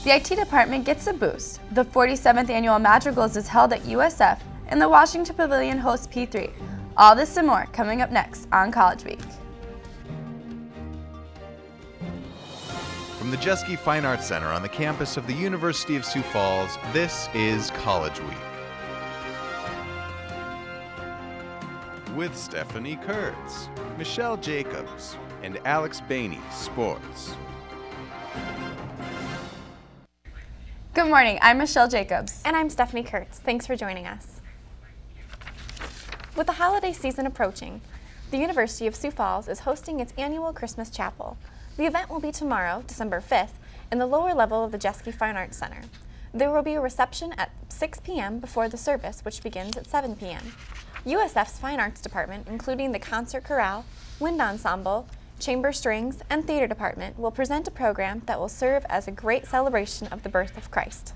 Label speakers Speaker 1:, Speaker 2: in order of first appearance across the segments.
Speaker 1: The IT department gets a boost. The 47th annual Madrigals is held at USF, and the Washington Pavilion hosts P3. All this and more coming up next on College Week.
Speaker 2: From the Jeske Fine Arts Center on the campus of the University of Sioux Falls, this is College Week. With Stephanie Kurtz, Michelle Jacobs, and Alex Bainey, sports.
Speaker 1: Good morning, I'm Michelle Jacobs.
Speaker 3: And I'm Stephanie Kurtz. Thanks for joining us. With the holiday season approaching, the University of Sioux Falls is hosting its annual Christmas Chapel. The event will be tomorrow, December 5th, in the lower level of the Jeske Fine Arts Center. There will be a reception at 6 p.m. before the service, which begins at 7 p.m. USF's Fine Arts Department, including the Concert Chorale, Wind Ensemble, Chamber Strings, and Theater Department, will present a program that will serve as a great celebration of the birth of Christ.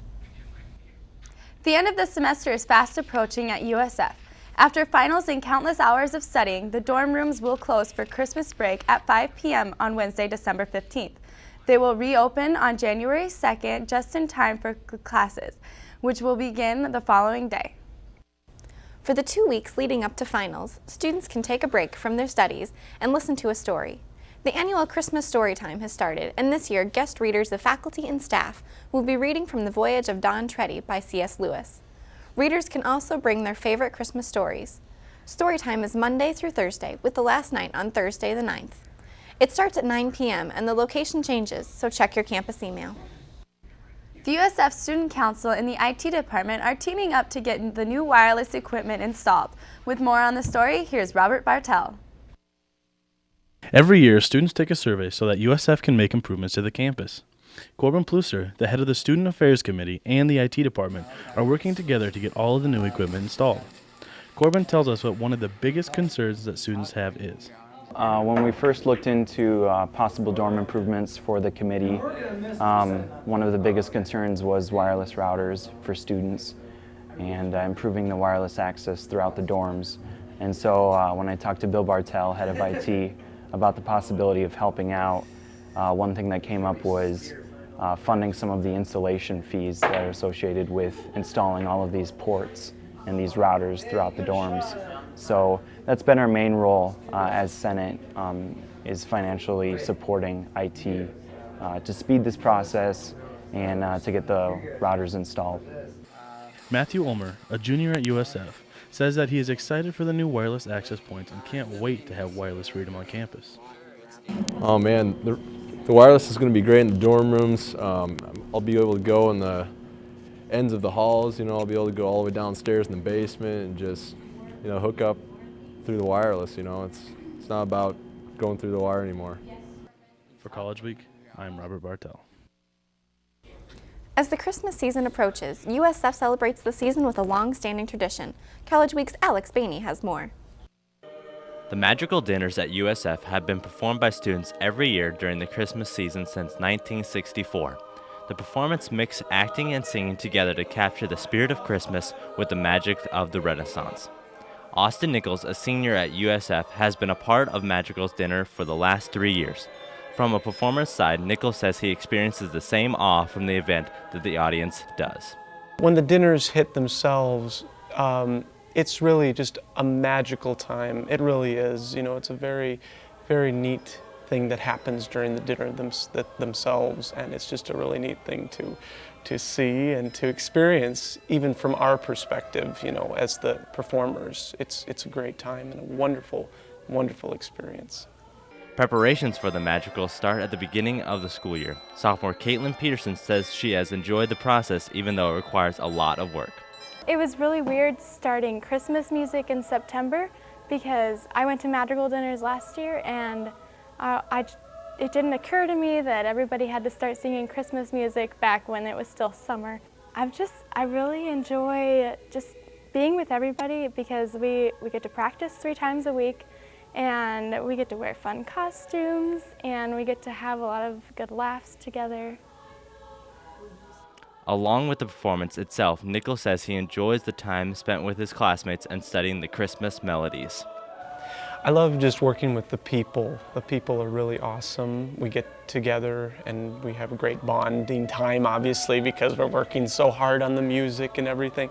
Speaker 1: The end of the semester is fast approaching at USF. After finals and countless hours of studying, the dorm rooms will close for Christmas break at 5 p.m. on Wednesday, December 15th. They will reopen on January 2nd, just in time for classes, which will begin the following day.
Speaker 3: For the 2 weeks leading up to finals, students can take a break from their studies and listen to a story. The annual Christmas story time has started, and this year guest readers of faculty and staff will be reading from The Voyage of Don Treddy by C.S. Lewis. Readers can also bring their favorite Christmas stories. Storytime is Monday through Thursday, with the last night on Thursday the 9th. It starts at 9 p.m. and the location changes, so check your campus email.
Speaker 1: The USF Student Council and the IT department are teaming up to get the new wireless equipment installed. With more on the story, here's Robert Bartel.
Speaker 4: Every year, students take a survey so that USF can make improvements to the campus. Corbin Plusser, the head of the Student Affairs Committee, and the IT department are working together to get all of the new equipment installed. Corbin tells us what one of the biggest concerns that students have is.
Speaker 5: When we first looked into possible dorm improvements for the committee, one of the biggest concerns was wireless routers for students and improving the wireless access throughout the dorms. And so when I talked to Bill Bartel, head of IT, about the possibility of helping out, one thing that came up was funding some of the installation fees that are associated with installing all of these ports and these routers throughout the dorms. So that's been our main role as Senate, is financially supporting IT to speed this process and to get the routers installed.
Speaker 4: Matthew Ulmer, a junior at USF, says that he is excited for the new wireless access points and can't wait to have wireless freedom on campus.
Speaker 6: Oh man, the wireless is going to be great in the dorm rooms. I'll be able to go in the ends of the halls, I'll be able to go all the way downstairs in the basement and just, hook up through the wireless, It's not about going through the wire anymore.
Speaker 4: For College Week, I'm Robert Bartel.
Speaker 3: As the Christmas season approaches, USF celebrates the season with a long-standing tradition. College Week's Alex Bainey has more.
Speaker 7: The Madrigal dinners at USF have been performed by students every year during the Christmas season since 1964. The performance mixed acting and singing together to capture the spirit of Christmas with the magic of the Renaissance. Austin Nichols, a senior at USF, has been a part of Madrigal's dinner for the last 3 years. From a performer's side, Nichols says he experiences the same awe from the event that the audience does.
Speaker 8: When the dinners hit themselves, it's really just a magical time. It really is. It's a very, very neat thing that happens during the dinner themselves, and it's just a really neat thing to see and to experience, even from our perspective, as the performers. It's a great time and a wonderful, wonderful experience.
Speaker 7: Preparations for the Madrigals start at the beginning of the school year. Sophomore Caitlin Peterson says she has enjoyed the process even though it requires a lot of work.
Speaker 9: It was really weird starting Christmas music in September because I went to Madrigal dinners last year and it didn't occur to me that everybody had to start singing Christmas music back when it was still summer. I really enjoy just being with everybody because we get to practice 3 times a week and we get to wear fun costumes and we get to have a lot of good laughs together.
Speaker 7: Along with the performance itself, Nichols says he enjoys the time spent with his classmates and studying the Christmas melodies.
Speaker 8: I love just working with the people. The people are really awesome. We get together and we have a great bonding time, obviously, because we're working so hard on the music and everything.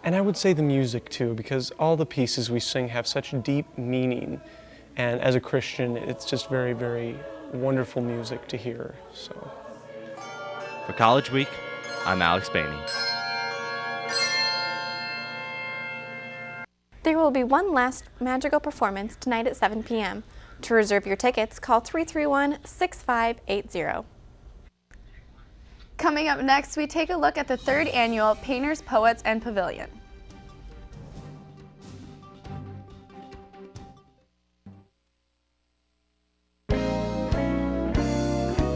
Speaker 8: And I would say the music too, because all the pieces we sing have such deep meaning. And as a Christian, it's just very, very wonderful music to hear. So.
Speaker 7: For College Week, I'm Alex Bainey.
Speaker 3: There will be one last magical performance tonight at 7 p.m. To reserve your tickets, call 331-6580.
Speaker 1: Coming up next, we take a look at the 3rd annual Painters, Poets, and Pavilion.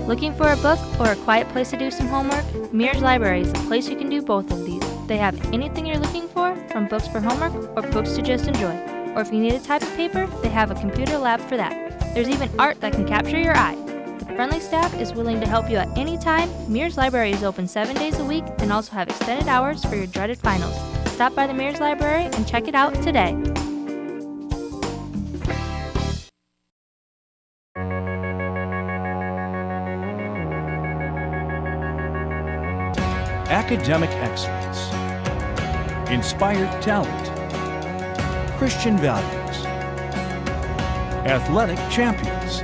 Speaker 10: Looking for a book or a quiet place to do some homework? Mears Library is a place you can do both of these. They have anything you're looking for, from books for homework or books to just enjoy. Or if you need a type of paper, they have a computer lab for that. There's even art that can capture your eye. The friendly staff is willing to help you at any time. Mears Library is open 7 days a week and also have extended hours for your dreaded finals. Stop by the Mears Library and check it out today.
Speaker 11: Academic excellence, inspired talent, Christian values, athletic champions.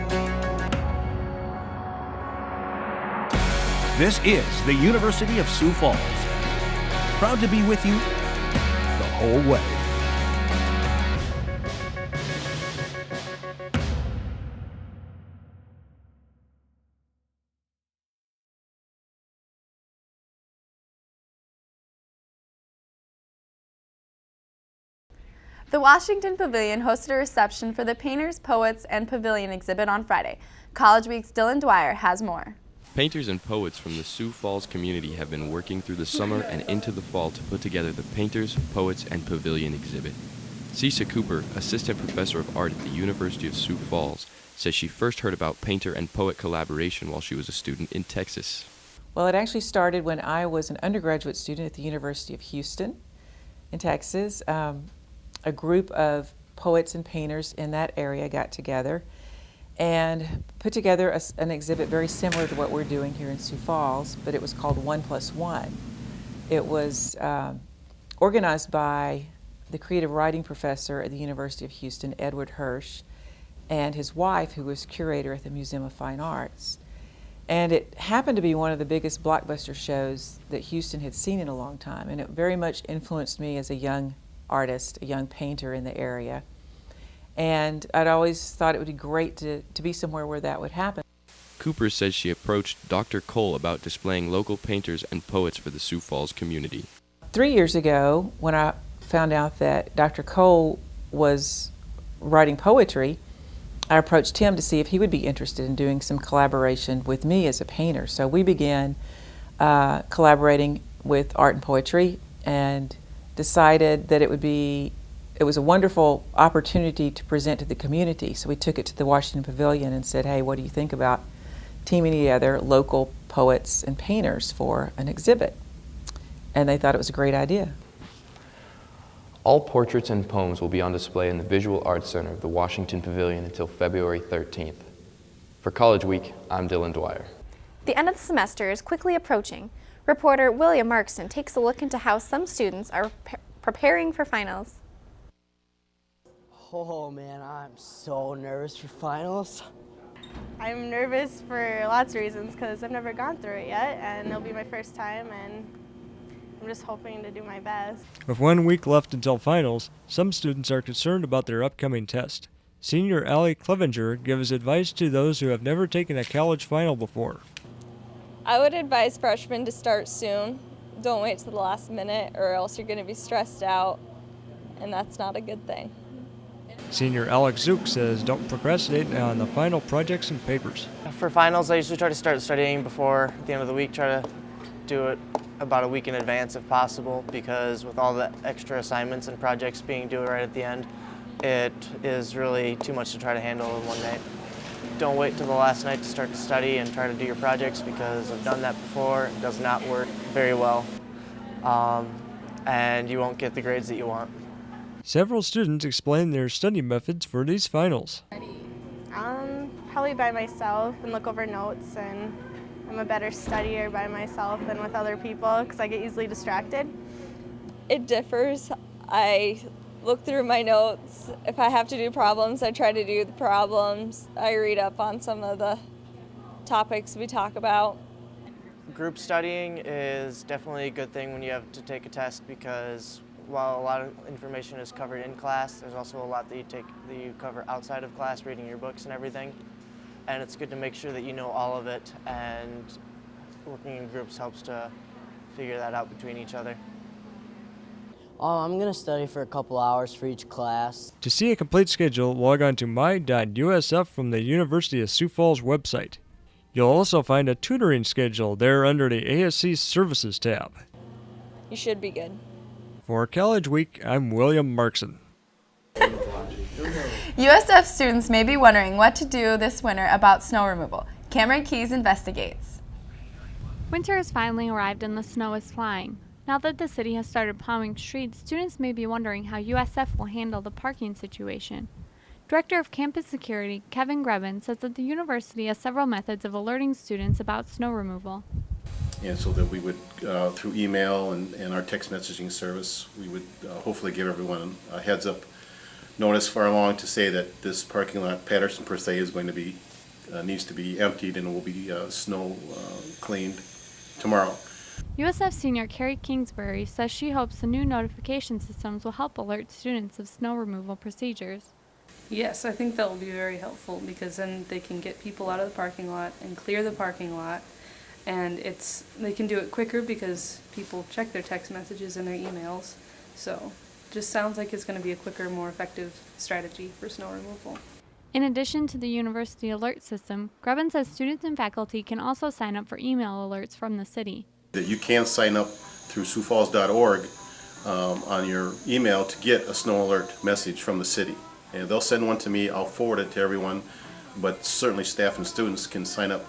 Speaker 11: This is the University of Sioux Falls. Proud to be with you the whole way.
Speaker 1: The Washington Pavilion hosted a reception for the Painters, Poets, and Pavilion exhibit on Friday. College Week's Dylan Dwyer has more.
Speaker 12: Painters and poets from the Sioux Falls community have been working through the summer and into the fall to put together the Painters, Poets, and Pavilion exhibit. Cisa Cooper, assistant professor of art at the University of Sioux Falls, says she first heard about painter and poet collaboration while she was a student in Texas.
Speaker 13: Well, it actually started when I was an undergraduate student at the University of Houston in Texas. A group of poets and painters in that area got together and put together an exhibit very similar to what we're doing here in Sioux Falls, but it was called 1+1. It was organized by the creative writing professor at the University of Houston, Edward Hirsch, and his wife, who was curator at the Museum of Fine Arts. And it happened to be one of the biggest blockbuster shows that Houston had seen in a long time, and it very much influenced me as a young artist, a young painter in the area. And I'd always thought it would be great to be somewhere where that would happen.
Speaker 12: Cooper says she approached Dr. Cole about displaying local painters and poets for the Sioux Falls community.
Speaker 13: 3 years ago, when I found out that Dr. Cole was writing poetry, I approached him to see if he would be interested in doing some collaboration with me as a painter. So we began collaborating with art and poetry and decided that it was a wonderful opportunity to present to the community. So we took it to the Washington Pavilion and said, hey, what do you think about teaming together local poets and painters for an exhibit? And they thought it was a great idea.
Speaker 12: All portraits and poems will be on display in the Visual Arts Center of the Washington Pavilion until February 13th. For College Week, I'm Dylan Dwyer.
Speaker 3: The end of the semester is quickly approaching. Reporter William Markson takes a look into how some students are preparing for finals.
Speaker 14: Oh man, I'm so nervous for finals.
Speaker 9: I'm nervous for lots of reasons because I've never gone through it yet and it'll be my first time and I'm just hoping to do my best.
Speaker 15: With 1 week left until finals, some students are concerned about their upcoming test. Senior Allie Clevenger gives advice to those who have never taken a college final before.
Speaker 16: I would advise freshmen to start soon. Don't wait till the last minute or else you're going to be stressed out, and that's not a good thing.
Speaker 15: Senior Alex Zook says don't procrastinate on the final projects and papers.
Speaker 17: For finals, I usually try to start studying before the end of the week, try to do it about a week in advance if possible, because with all the extra assignments and projects being due right at the end, it is really too much to try to handle in one night. Don't wait till the last night to start to study and try to do your projects, because I've done that before. It does not work very well, and you won't get the grades that you want.
Speaker 15: Several students explain their study methods for these finals.
Speaker 9: Probably by myself and look over notes, and I'm a better studier by myself than with other people because I get easily distracted.
Speaker 16: It differs. I look through my notes. If I have to do problems, I try to do the problems. I read up on some of the topics we talk about.
Speaker 17: Group studying is definitely a good thing when you have to take a test, because while a lot of information is covered in class, there's also a lot that you cover outside of class, reading your books and everything. And it's good to make sure that you know all of it, and working in groups helps to figure that out between each other.
Speaker 14: I'm going to study for a couple hours for each class.
Speaker 15: To see a complete schedule, log on to my.usf from the University of Sioux Falls website. You'll also find a tutoring schedule there under the ASC Services tab.
Speaker 16: You should be good.
Speaker 15: For College Week, I'm William Markson.
Speaker 1: USF students may be wondering what to do this winter about snow removal. Cameron Keys investigates.
Speaker 18: Winter has finally arrived and the snow is flying. Now that the city has started plowing streets, students may be wondering how USF will handle the parking situation. Director of Campus Security, Kevin Grebin, says that the university has several methods of alerting students about snow removal.
Speaker 19: And so that we would, through email and our text messaging service, we would hopefully give everyone a heads up notice far along to say that this parking lot, Patterson per se, is going to be, needs to be emptied and will be snow cleaned tomorrow.
Speaker 18: USF senior Carrie Kingsbury says she hopes the new notification systems will help alert students of snow removal procedures.
Speaker 20: Yes, I think that will be very helpful, because then they can get people out of the parking lot and clear the parking lot, and they can do it quicker because people check their text messages and their emails. So just sounds like it's going to be a quicker, more effective strategy for snow removal.
Speaker 18: In addition to the university alert system, Grebin says students and faculty can also sign up for email alerts from the city.
Speaker 19: That you can sign up through siouxfalls.org on your email to get a snow alert message from the city. And they'll send one to me, I'll forward it to everyone, but certainly staff and students can sign up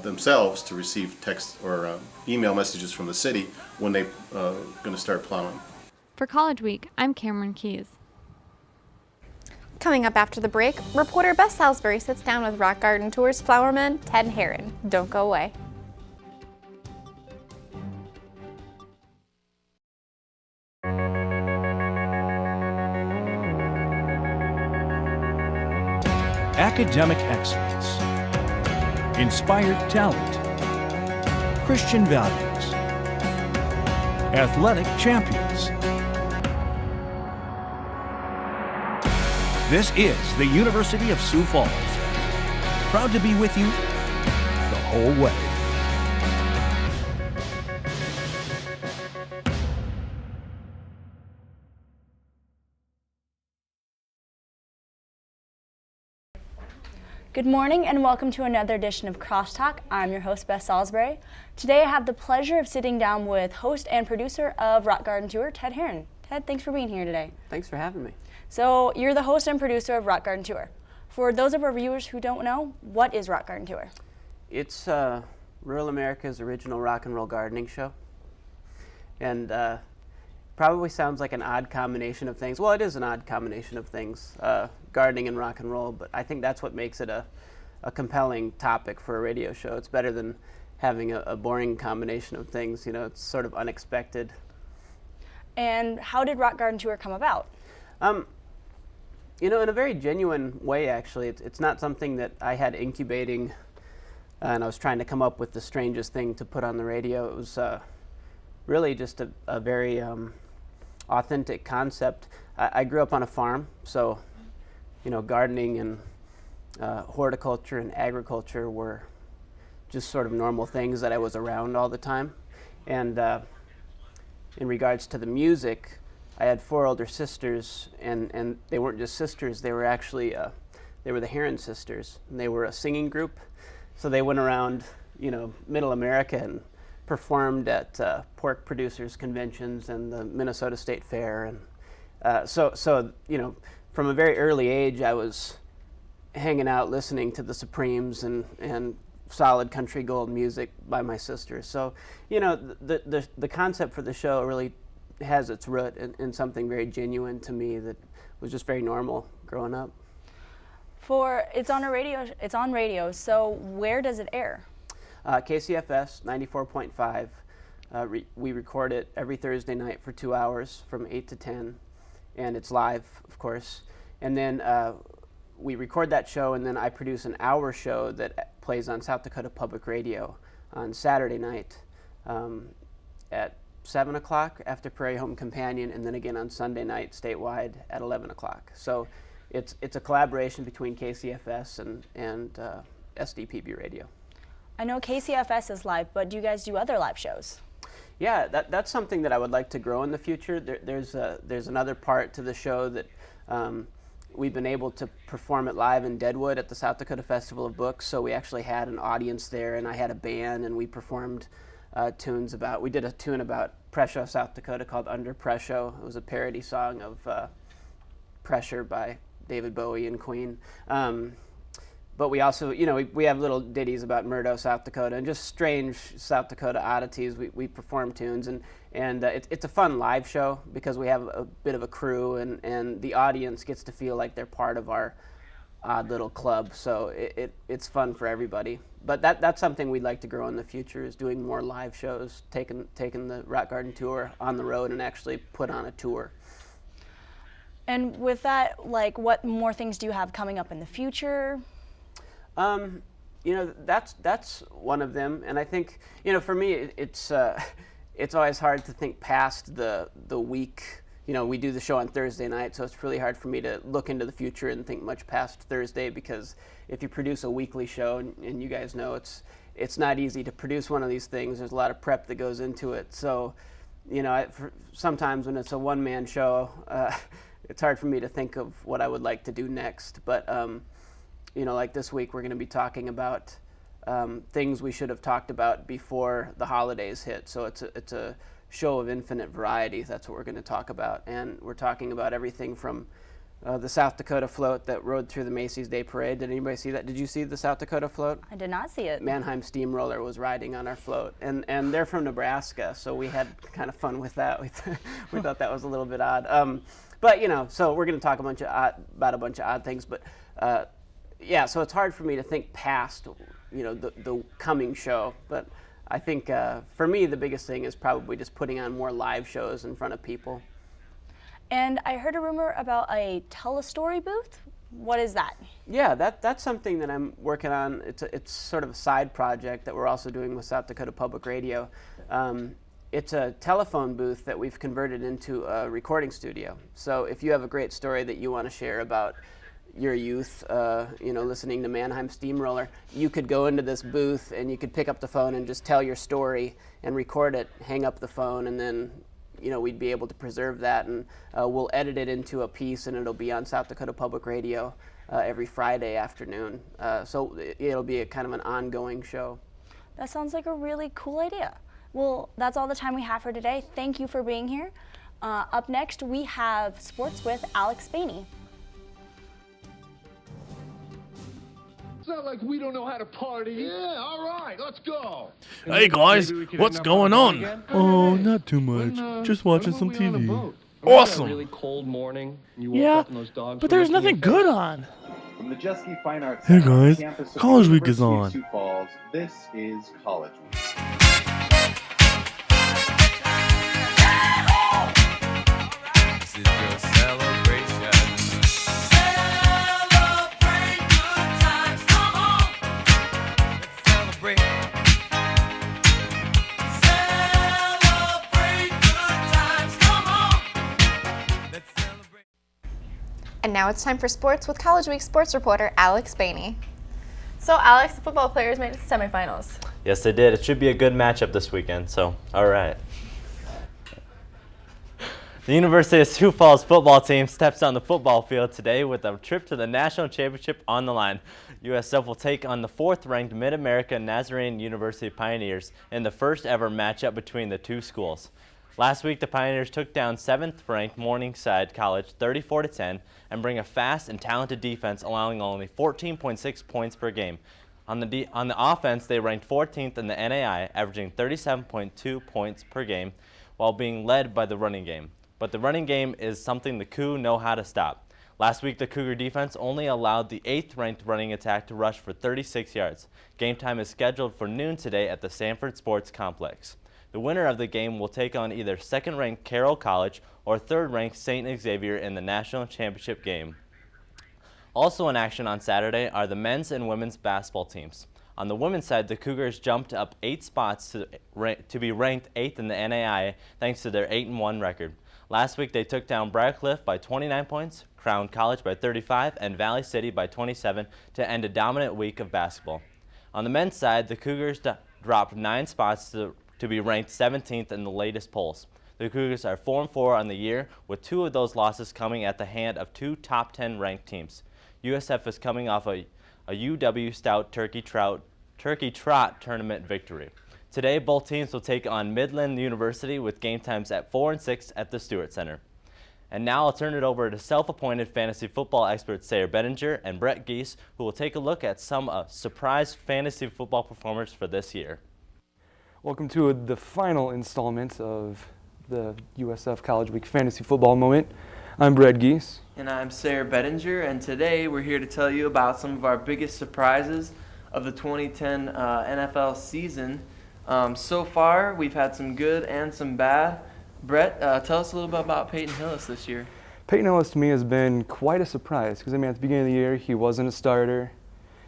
Speaker 19: themselves to receive text or email messages from the city when they're going to start plowing.
Speaker 18: For College Week, I'm Cameron Keys.
Speaker 3: Coming up after the break, reporter Beth Salisbury sits down with Rock Garden Tour's flowerman Ted Herron. Don't go away.
Speaker 11: Academic excellence, inspired talent, Christian values, athletic champions. This is the University of Sioux Falls. Proud to be with you the whole way.
Speaker 21: Good morning and welcome to another edition of Crosstalk. I'm your host, Beth Salisbury. Today I have the pleasure of sitting down with host and producer of Rock Garden Tour, Ted Herron. Ted, thanks for being here today.
Speaker 22: Thanks for having me.
Speaker 21: So you're the host and producer of Rock Garden Tour. For those of our viewers who don't know, what is Rock Garden Tour?
Speaker 22: It's rural America's original rock and roll gardening show. And probably sounds like an odd combination of things. Well, it is an odd combination of things, gardening and rock and roll, but I think that's what makes it a compelling topic for a radio show. It's better than having a boring combination of things. You know, it's sort of unexpected.
Speaker 21: And how did Rock Garden Tour come about?
Speaker 22: You know, in a very genuine way, actually. It's not something that I had incubating and I was trying to come up with the strangest thing to put on the radio. It was really just a very authentic concept. I grew up on a farm, so, you know, gardening and horticulture and agriculture were just sort of normal things that I was around all the time. And in regards to the music, I had 4 older sisters, and they weren't just sisters, they were actually, they were the Herron Sisters, and they were a singing group. So they went around, you know, Middle America and performed at pork producers conventions and the Minnesota State Fair. And so, you know, from a very early age, I was hanging out listening to the Supremes and solid country gold music by my sisters. So, you know, the concept for the show really has its root in something very genuine to me that was just very normal growing up.
Speaker 21: It's on radio, so where does it air?
Speaker 22: KCFS 94.5. We record it every Thursday night for 2 hours from 8 to 10, and it's live, of course. And then we record that show, and then I produce an hour show that plays on South Dakota Public Radio on Saturday night at 7 o'clock after Prairie Home Companion, and then again on Sunday night statewide at 11 o'clock. So it's a collaboration between KCFS and SDPB Radio.
Speaker 21: I know KCFS is live, but do you guys do other live shows?
Speaker 22: Yeah, that's something that I would like to grow in the future. There's another part to the show that we've been able to perform it live in Deadwood at the South Dakota Festival of Books. So we actually had an audience there, and I had a band, and we performed we did a tune about Presho, South Dakota called Under Presho. It was a parody song of Pressure by David Bowie and Queen. But we also, we have little ditties about Murdo, South Dakota, and just strange South Dakota oddities. We perform tunes, and it's a fun live show because we have a bit of a crew, and the audience gets to feel like they're part of our odd little club. So it's fun for everybody. But that's something we'd like to grow in the future, is doing more live shows, taking the Rock Garden Tour on the road and actually put on a tour.
Speaker 21: And with that, what more things do you have coming up in the future?
Speaker 22: That's one of them, and I think for me it's always hard to think past the week. We do the show on Thursday night, so it's really hard for me to look into the future and think much past Thursday, because if you produce a weekly show, and you guys know it's not easy to produce one of these things. There's a lot of prep that goes into it. So, sometimes when it's a one-man show, it's hard for me to think of what I would like to do next. But like this week, we're going to be talking about things we should have talked about before the holidays hit. So it's a show of infinite variety. That's what we're going to talk about. And we're talking about everything from the South Dakota float that rode through the Macy's Day Parade. Did anybody see that? Did you see the South Dakota float?
Speaker 21: I did not see it.
Speaker 22: Mannheim Steamroller was riding on our float. And they're from Nebraska, so we had kind of fun with that. We thought that was a little bit odd. But, so we're going to talk about a bunch of odd things. But, yeah, so it's hard for me to think past, the coming show. But I think for me, the biggest thing is probably just putting on more live shows in front of people.
Speaker 21: And I heard a rumor about a tell-a-story booth. What is that?
Speaker 22: Yeah, that's something that I'm working on. It's sort of a side project that we're also doing with South Dakota Public Radio. It's a telephone booth that we've converted into a recording studio. So if you have a great story that you want to share about your youth, listening to Mannheim Steamroller, you could go into this booth and you could pick up the phone and just tell your story and record it, hang up the phone, and then we'd be able to preserve that, and we'll edit it into a piece, and it'll be on South Dakota Public Radio every Friday afternoon. So it'll be a kind of an ongoing show.
Speaker 21: That sounds like a really cool idea. Well, that's all the time we have for today. Thank you for being here. Up next, we have sports with Alex Spaney.
Speaker 2: It's not like we don't know how to party. Yeah, all right, let's go.
Speaker 4: Hey guys, what's going on? Oh, not too much. Just watching some TV. Awesome.
Speaker 2: Really cold morning.
Speaker 4: Yeah, but there's nothing good on.
Speaker 5: From the Jeske Fine Arts
Speaker 4: Hey
Speaker 5: Center on
Speaker 4: guys,
Speaker 5: campus of
Speaker 4: College
Speaker 5: the
Speaker 4: Week is
Speaker 5: University of
Speaker 4: on.
Speaker 5: Sioux Falls, this is College Week.
Speaker 23: This is your celebration.
Speaker 3: And now it's time for sports with College Week sports reporter Alex Spaney.
Speaker 1: So, Alex, the football players made it to semifinals.
Speaker 7: Yes, they did. It should be a good matchup this weekend, so all right. The University of Sioux Falls football team steps on the football field today with a trip to the national championship on the line. USF will take on the 4th-ranked Mid-America Nazarene University Pioneers in the first ever matchup between the two schools. Last week, the Pioneers took down 7th-ranked Morningside College 34-10 and bring a fast and talented defense, allowing only 14.6 points per game. On the offense, they ranked 14th in the NAI, averaging 37.2 points per game, while being led by the running game. But the running game is something the Cougs know how to stop. Last week, the Cougar defense only allowed the 8th-ranked running attack to rush for 36 yards. Game time is scheduled for noon today at the Sanford Sports Complex. The winner of the game will take on either 2nd-ranked Carroll College or 3rd-ranked St. Xavier in the national championship game. Also in action on Saturday are the men's and women's basketball teams. On the women's side, the Cougars jumped up 8 spots to be ranked 8th in the NAIA thanks to their 8-1 record. Last week, they took down Briarcliff by 29 points, Crown College by 35, and Valley City by 27 to end a dominant week of basketball. On the men's side, the Cougars dropped 9 spots to be ranked 17th in the latest polls. The Cougars are 4-4 on the year, with 2 of those losses coming at the hand of 2 top 10 ranked teams. USF is coming off a UW Stout Turkey Trot tournament victory. Today, both teams will take on Midland University with game times at 4 and 6 at the Stewart Center. And now I'll turn it over to self-appointed fantasy football experts Sarah Bettinger and Brett Geese, who will take a look at some surprise fantasy football performers for this year.
Speaker 6: Welcome to the final installment of the USF College Week Fantasy Football Moment. I'm Brett Geese.
Speaker 8: And I'm Sarah Bettinger, and today we're here to tell you about some of our biggest surprises of the 2010 NFL season. So far, we've had some good and some bad. Brett, tell us a little bit about Peyton Hillis this year.
Speaker 6: Peyton Hillis to me has been quite a surprise because, at the beginning of the year, he wasn't a starter.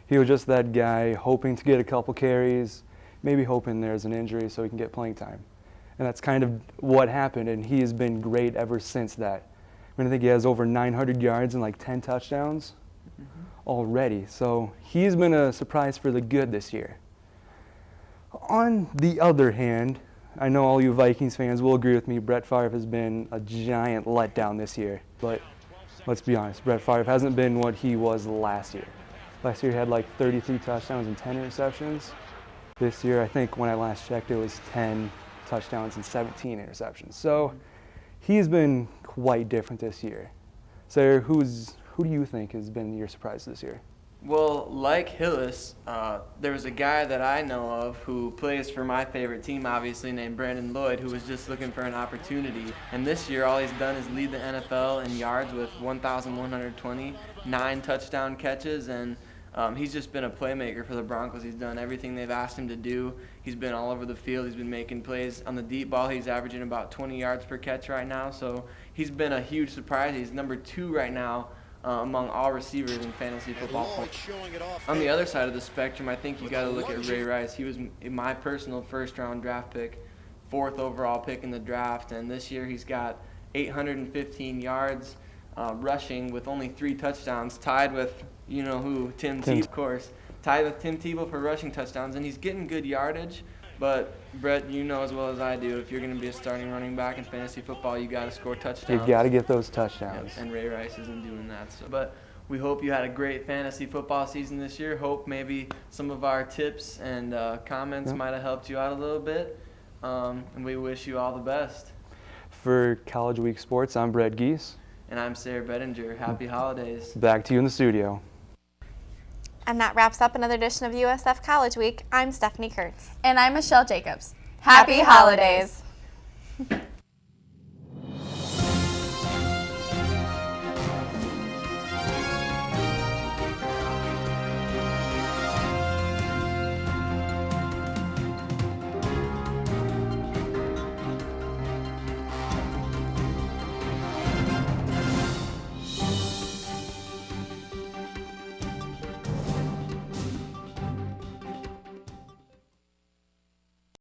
Speaker 6: He was just that guy hoping to get a couple carries, maybe hoping there's an injury so he can get playing time. And that's kind of what happened, and he has been great ever since that. I think he has over 900 yards and like 10 touchdowns already. So he's been a surprise for the good this year. On the other hand, I know all you Vikings fans will agree with me, Brett Favre has been a giant letdown this year. But let's be honest, Brett Favre hasn't been what he was last year. Last year he had like 33 touchdowns and 10 interceptions. This year, I think when I last checked, it was 10 touchdowns and 17 interceptions. So he's been quite different this year. Sarah, who do you think has been your surprise this year?
Speaker 8: Well, like Hillis, there was a guy that I know of who plays for my favorite team, obviously, named Brandon Lloyd, who was just looking for an opportunity. And this year, all he's done is lead the NFL in yards with 1,120, 9 touchdown catches, and he's just been a playmaker for the Broncos. He's done everything they've asked him to do. He's been all over the field. He's been making plays on the deep ball. He's averaging about 20 yards per catch right now. So he's been a huge surprise. He's number 2 right now among all receivers in fantasy football points. On the other side of the spectrum, I think you got to look at Ray Rice. He was my personal first-round draft pick, 4th overall pick in the draft, and this year he's got 815 yards rushing with only 3 touchdowns, tied with you-know-who, Tim Tebow, of course. Tied with Tim Tebow for rushing touchdowns, and he's getting good yardage. But, Brett, you know as well as I do, if you're going to be a starting running back in fantasy football, you got to score touchdowns.
Speaker 6: You got to get those touchdowns.
Speaker 8: Yep, and Ray Rice isn't doing that. So, but we hope you had a great fantasy football season this year. Hope maybe some of our tips and comments might have helped you out a little bit. And we wish you all the best.
Speaker 6: For College Week Sports, I'm Brett Geese.
Speaker 8: And I'm Sarah Bettinger. Happy holidays.
Speaker 6: Back to you in the studio.
Speaker 3: And that wraps up another edition of USF College Week. I'm Stephanie Kurtz.
Speaker 1: And I'm Michelle Jacobs. Happy holidays.